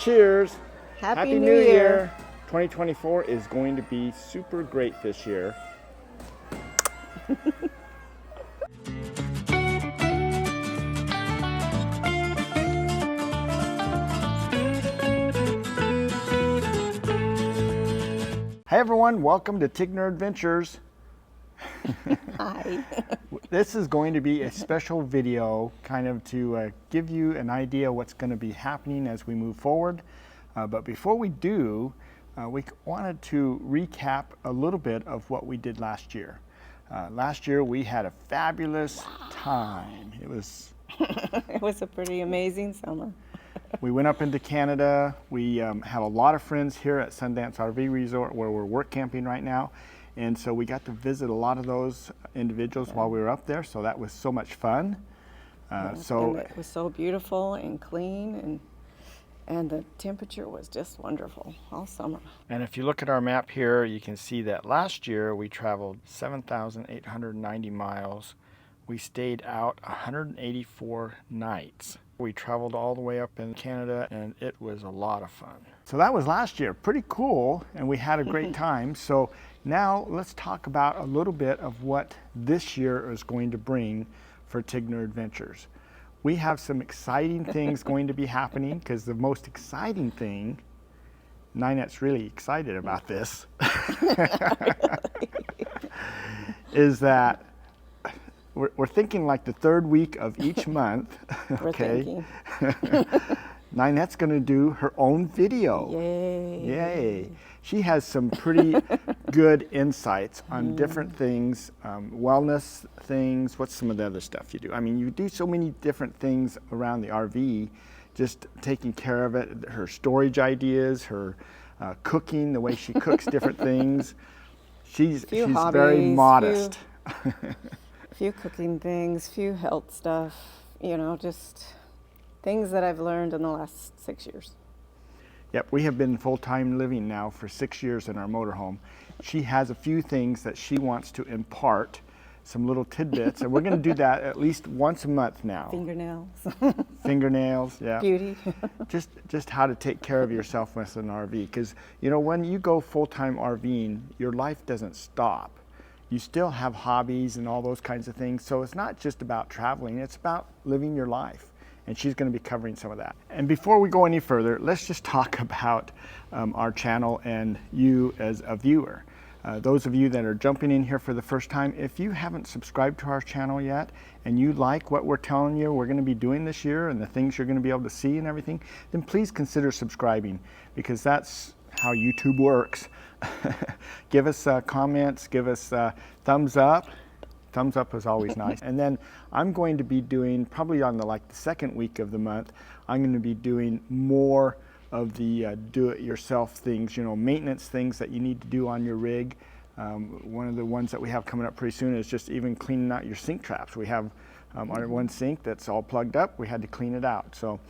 Cheers. Happy New Year. 2024 is going to be super great this year. Hi everyone, welcome to Tigner Adventures. Hi. This is going to be a special video kind of to give you an idea what's going to be happening as we move forward. But before we do, we wanted to recap a little bit of what we did last year. Last year we had a fabulous time. It was a pretty amazing summer. We went up into Canada. We have a lot of friends here at Sundance RV Resort where we're work camping right now. And so we got to visit a lot of those individuals while we were up there. So that was so much fun. And it was so beautiful and clean, and the temperature was just wonderful all summer. And if you look at our map here, you can see that last year we traveled 7,890 miles. We stayed out 184 nights. We traveled all the way up in Canada, and it was a lot of fun. So that was last year. Pretty cool, and we had a great time. So now let's talk about a little bit of what this year is going to bring for Tigner Adventures. We have some exciting things going to be happening, because the most exciting thing, Ninette's really excited about this, is that we're thinking like the third week of each month, okay? Ninette's gonna do her own video. Yay. Yay. She has some pretty good insights on different things, wellness things. What's some of the other stuff you do? I mean, you do so many different things around the RV, just taking care of it, her storage ideas, her cooking, the way she cooks different things. She's hobbies, very modest. Few cooking things, few health stuff, you know, just things that I've learned in the last 6 years. Yep, we have been full-time living now for 6 years in our motorhome. She has a few things that she wants to impart, some little tidbits, and we're going to do that at least once a month now. Fingernails. Fingernails, yeah. Beauty. just how to take care of yourself with an RV, because you know, when you go full-time RVing, your life doesn't stop. You still have hobbies and all those kinds of things. So it's not just about traveling, it's about living your life. And she's going to be covering some of that. And before we go any further, let's just talk about our channel and you as a viewer. Those of you that are jumping in here for the first time, if you haven't subscribed to our channel yet and you like what we're telling you we're going to be doing this year and the things you're going to be able to see and everything, then please consider subscribing, because that's how YouTube works. Give us comments, give us thumbs up. Thumbs up is always nice. And then I'm going to be doing, probably on the second week of the month, I'm going to be doing more of the do-it-yourself things, you know, maintenance things that you need to do on your rig. One of the ones that we have coming up pretty soon is just even cleaning out your sink traps. We have our one sink that's all plugged up. We had to clean it out. So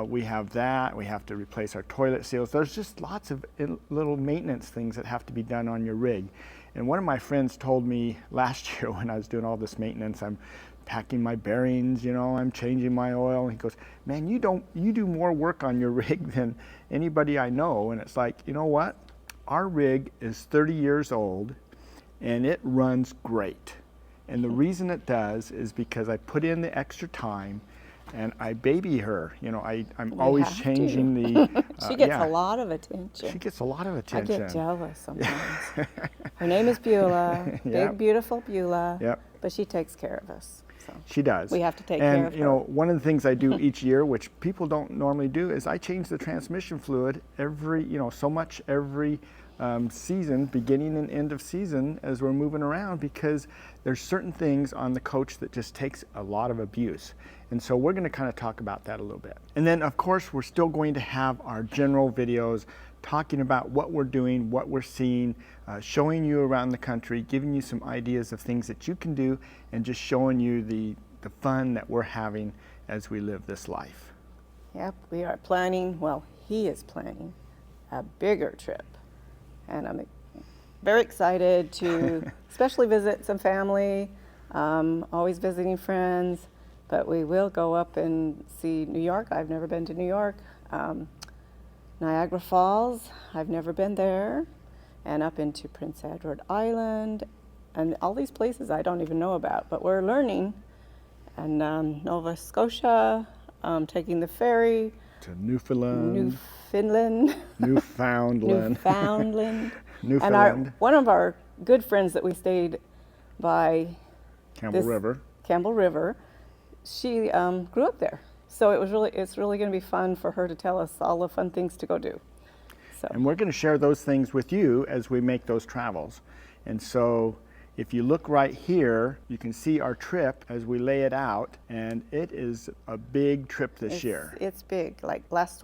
we have that. We have to replace our toilet seals. There's just lots of little maintenance things that have to be done on your rig. And one of my friends told me last year when I was doing all this maintenance, I'm packing my bearings, you know, I'm changing my oil. And he goes, man, you do more work on your rig than anybody I know. And it's like, you know what? Our rig is 30 years old and it runs great. And the reason it does is because I put in the extra time and I baby her. You know, I'm always changing the... She gets a lot of attention. She gets a lot of attention. I get jealous sometimes. Her name is Beulah, big, beautiful Beulah, yep. But she takes care of us. So she does. We have to take care of her. And, you know, one of the things I do each year, which people don't normally do, is I change the transmission fluid so much every season, beginning and end of season, as we're moving around, because there's certain things on the coach that just takes a lot of abuse. And so we're going to kind of talk about that a little bit. And then, of course, we're still going to have our general videos talking about what we're doing, what we're seeing, showing you around the country, giving you some ideas of things that you can do, and just showing you the fun that we're having as we live this life. Yep, we are planning, well, he is planning a bigger trip. And I'm very excited to especially visit some family, always visiting friends. But we will go up and see New York. I've never been to New York. Niagara Falls, I've never been there, and up into Prince Edward Island, and all these places I don't even know about, but we're learning. And Nova Scotia, taking the ferry, To Newfoundland, Newfoundland, Newfoundland, Newfoundland, Newfoundland, and one of our good friends that we stayed by Campbell River. Campbell River, she grew up there, so it's really going to be fun for her to tell us all the fun things to go do. So. And we're going to share those things with you as we make those travels. And so if you look right here, you can see our trip as we lay it out, and it is a big trip this year. It's big. Like last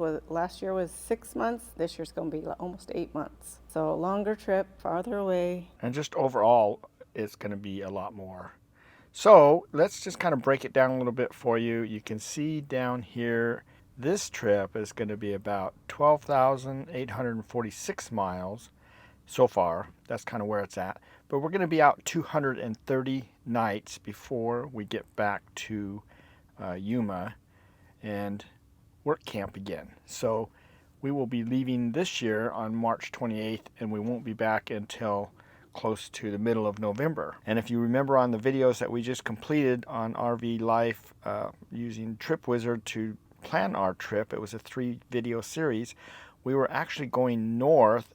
year was 6 months. This year's going to be almost 8 months. So a longer trip, farther away. And just overall, it's going to be a lot more. So let's just kind of break it down a little bit for you. You can see down here, this trip is going to be about 12,846 miles so far. That's kind of where it's at. But we're going to be out 230 nights before we get back to Yuma and work camp again. So we will be leaving this year on March 28th, and we won't be back until close to the middle of November. And if you remember on the videos that we just completed on RV Life using Trip Wizard to plan our trip, it was a 3-video series, we were actually going north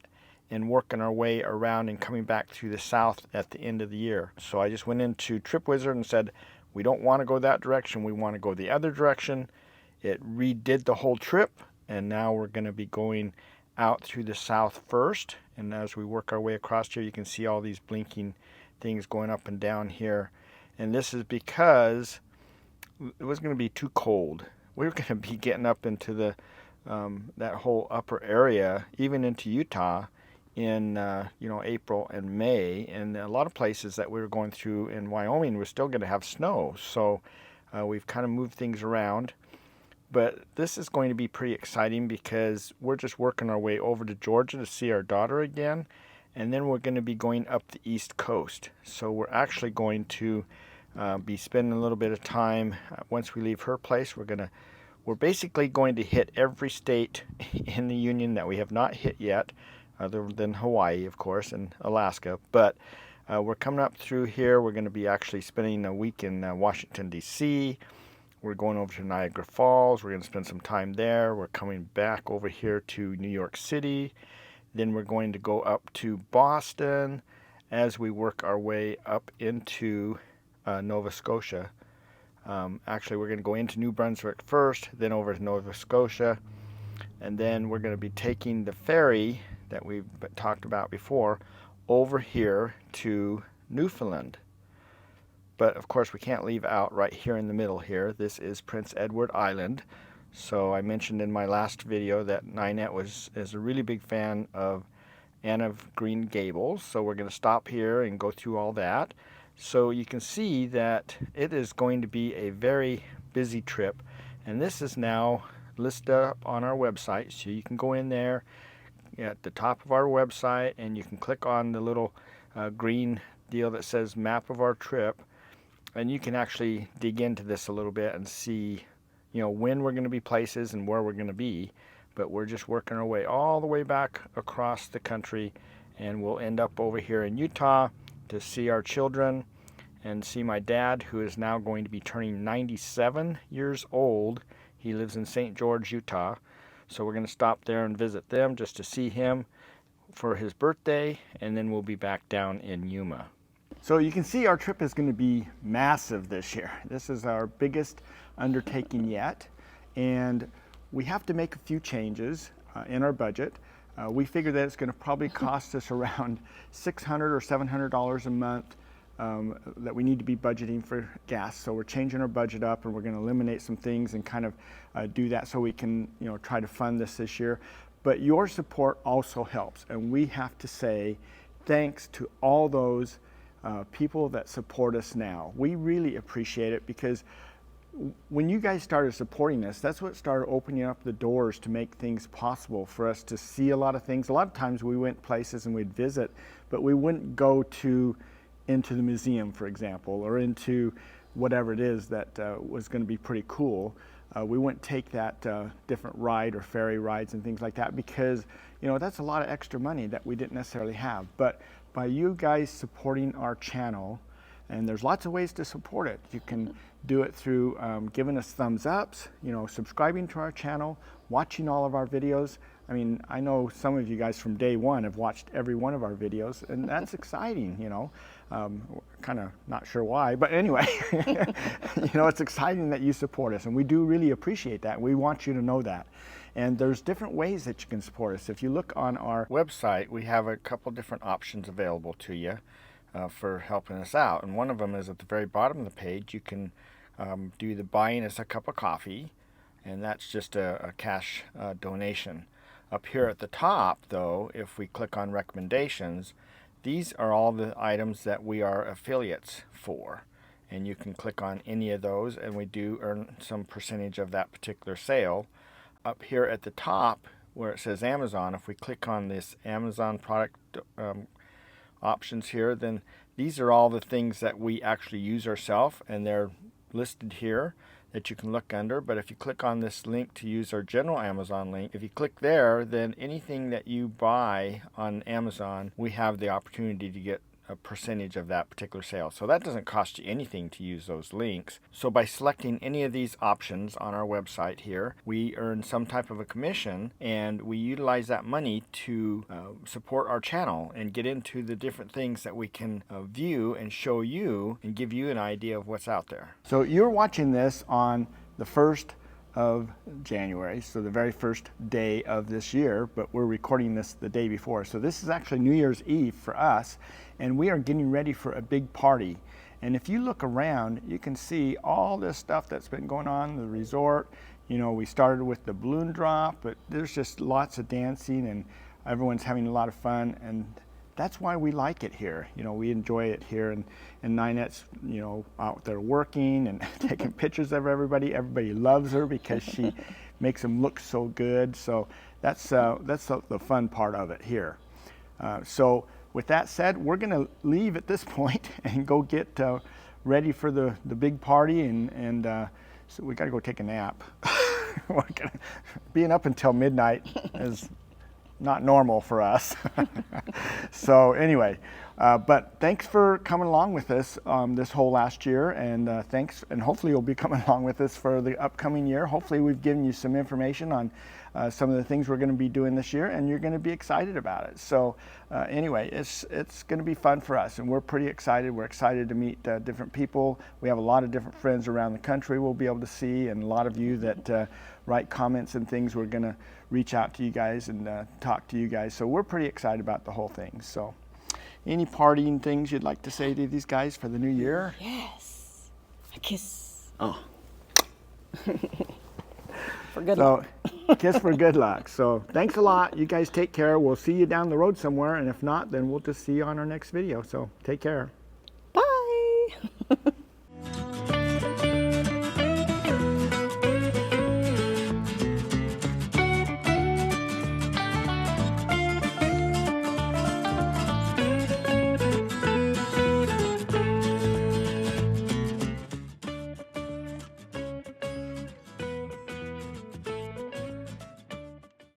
and working our way around and coming back through the south at the end of the year. So I just went into Trip Wizard and said, we don't want to go that direction, we want to go the other direction. It redid the whole trip, and now we're going to be going out through the south first. And as we work our way across here, you can see all these blinking things going up and down here. And this is because it was going to be too cold. We were going to be getting up into the that whole upper area, even into Utah, in April and May, and a lot of places that we were going through in Wyoming we're still going to have snow. So we've kind of moved things around, but this is going to be pretty exciting because we're just working our way over to Georgia to see our daughter again, and then we're going to be going up the East Coast. So we're actually going to be spending a little bit of time once we leave her place. We're basically going to hit every state in the union that we have not hit yet, other than Hawaii, of course, and Alaska. But we're coming up through here. We're going to be actually spending a week in Washington, D.C. We're going over to Niagara Falls. We're going to spend some time there. We're coming back over here to New York City. Then we're going to go up to Boston as we work our way up into Nova Scotia. Actually, we're going to go into New Brunswick first, then over to Nova Scotia. And then we're going to be taking the ferry that we've talked about before over here to Newfoundland. But of course we can't leave out right here in the middle here. This is Prince Edward Island. So I mentioned in my last video that Ninette is a really big fan of Anne of Green Gables. So we're going to stop here and go through all that. So you can see that it is going to be a very busy trip. And this is now listed up on our website. So you can go in there at the top of our website and you can click on the little green deal that says map of our trip, and you can actually dig into this a little bit and see when we're going to be places and where we're going to be. But we're just working our way all the way back across the country, and we'll end up over here in Utah to see our children and see my dad, who is now going to be turning 97 years old. He lives in St. George, Utah. So we're going to stop there and visit them just to see him for his birthday, and then we'll be back down in Yuma. So you can see our trip is going to be massive this year. This is our biggest undertaking yet, and we have to make a few changes in our budget. We figure that it's going to probably cost us around $600 or $700 a month that we need to be budgeting for gas. So we're changing our budget up, and we're going to eliminate some things and kind of do that so we can try to fund this year. But your support also helps, and we have to say thanks to all those people that support us now. We really appreciate it, because when you guys started supporting us, that's what started opening up the doors to make things possible for us to see a lot of things. A lot of times we went places and we'd visit, but we wouldn't go into the museum, for example, or into whatever it is that was going to be pretty cool. we wouldn't take that different ride or ferry rides and things like that, because that's a lot of extra money that we didn't necessarily have. But by you guys supporting our channel, and there's lots of ways to support it. You can do it through giving us thumbs ups, subscribing to our channel, watching all of our videos. I mean, I know some of you guys from day one have watched every one of our videos, and that's exciting, kind of not sure why, but anyway, it's exciting that you support us, and we do really appreciate that. We want you to know that. And there's different ways that you can support us. If you look on our website, we have a couple different options available to you for helping us out. And one of them is at the very bottom of the page. You can do the buying us a cup of coffee, and that's just a cash donation. Up here at the top, though, if we click on recommendations, these are all the items that we are affiliates for. And you can click on any of those, and we do earn some percentage of that particular sale. Up here at the top, where it says Amazon, if we click on this Amazon product options here, then these are all the things that we actually use ourselves, and they're listed here that you can look under. But if you click on this link to use our general Amazon link, if you click there, then anything that you buy on Amazon, we have the opportunity to get a percentage of that particular sale. So that doesn't cost you anything to use those links. So by selecting any of these options on our website here, we earn some type of a commission, and we utilize that money to support our channel and get into the different things that we can view and show you and give you an idea of what's out there. So you're watching this on the 1st of January, so the very first day of this year, but we're recording this the day before. So this is actually New Year's Eve for us, and we are getting ready for a big party. And if you look around, you can see all this stuff that's been going on in the resort. We started with the balloon drop, but there's just lots of dancing, and everyone's having a lot of fun, and that's why we like it here. We enjoy it here, and Ninette's, out there working and taking pictures of everybody. Everybody loves her because she makes them look so good. So that's the fun part of it here. So with that said, we're going to leave at this point and go get ready for the big party, and so we got to go take a nap. Being up until midnight is not normal for us. So anyway, but thanks for coming along with us this whole last year, and thanks, and hopefully you'll be coming along with us for the upcoming year. Hopefully we've given you some information on some of the things we're going to be doing this year, and you're going to be excited about it. So anyway, it's going to be fun for us, and we're pretty excited. We're excited to meet different people. We have a lot of different friends around the country we'll be able to see, and a lot of you that write comments and things. We're going to reach out to you guys and talk to you guys. So we're pretty excited about the whole thing. So any partying things you'd like to say to these guys for the new year? Yes. A kiss. Oh. For good luck. Kiss for good luck. So thanks a lot. You guys take care. We'll see you down the road somewhere. And if not, then we'll just see you on our next video. So take care. Bye.